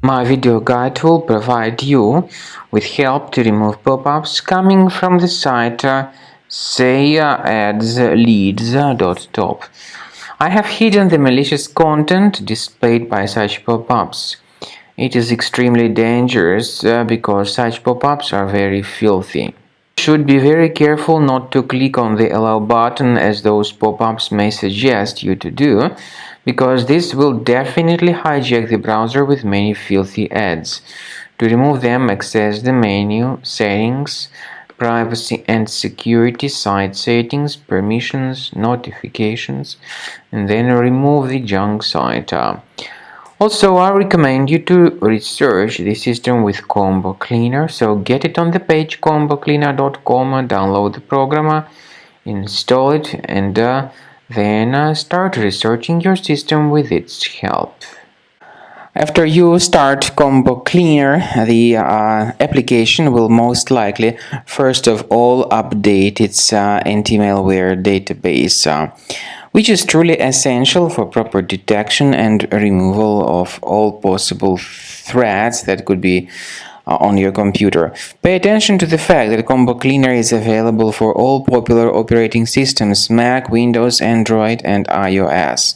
My video guide will provide you with help to remove pop-ups coming from the site Sayadsleads.top. I have hidden the malicious content displayed by such pop-ups. It is extremely dangerous because such pop-ups are very filthy. You should be very careful not to click on the allow button as those pop-ups may suggest you to do, because this will definitely hijack the browser with many filthy ads. To remove them, access the menu, Settings, Privacy and Security, Site Settings, Permissions, Notifications, and then remove the junk site. Also, I recommend you to research the system with Combo Cleaner. So get it on the page combocleaner.com, download the program, install it, and then start researching your system with its help. After you start Combo Cleaner, the application will most likely first of all update its anti-malware database, which is truly essential for proper detection and removal of all possible threats that could be on your computer. Pay attention to the fact that Combo Cleaner is available for all popular operating systems: Mac, Windows, Android, and iOS.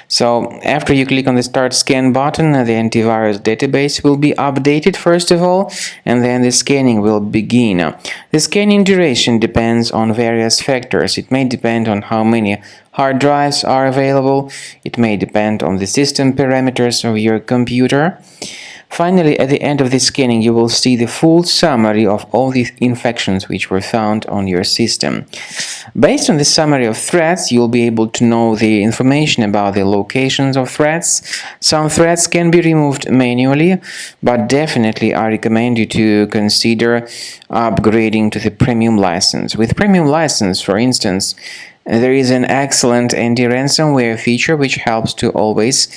So after you click on the Start Scan button, the antivirus database will be updated first of all, and then the scanning will begin. The scanning duration depends on various factors. It may depend on how many hard drives are available. It may depend on the system parameters of your computer. Finally, at the end of the scanning, you will see the full summary of all the infections which were found on your system. Based on the summary of threats, you'll be able to know the information about the locations of threats. Some threats can be removed manually, but definitely I recommend you to consider upgrading to the premium license. With premium license, for instance, there is an excellent anti-ransomware feature which helps to always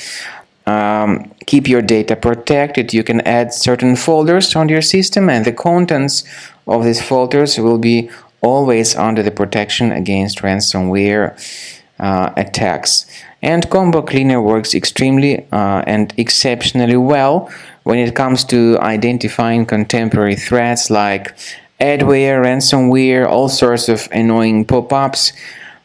keep your data protected. You can add certain folders on your system, and the contents of these folders will be always under the protection against ransomware attacks. And Combo Cleaner works extremely and exceptionally well when it comes to identifying contemporary threats like adware, ransomware, all sorts of annoying pop-ups.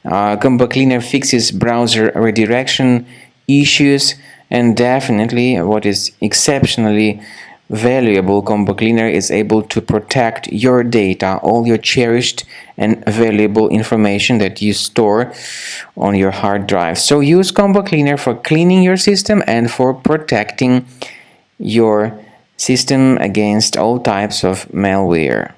Combo Cleaner fixes browser redirection issues. And definitely, what is exceptionally valuable, Combo Cleaner is able to protect your data, all your cherished and valuable information that you store on your hard drive. So use Combo Cleaner for cleaning your system and for protecting your system against all types of malware.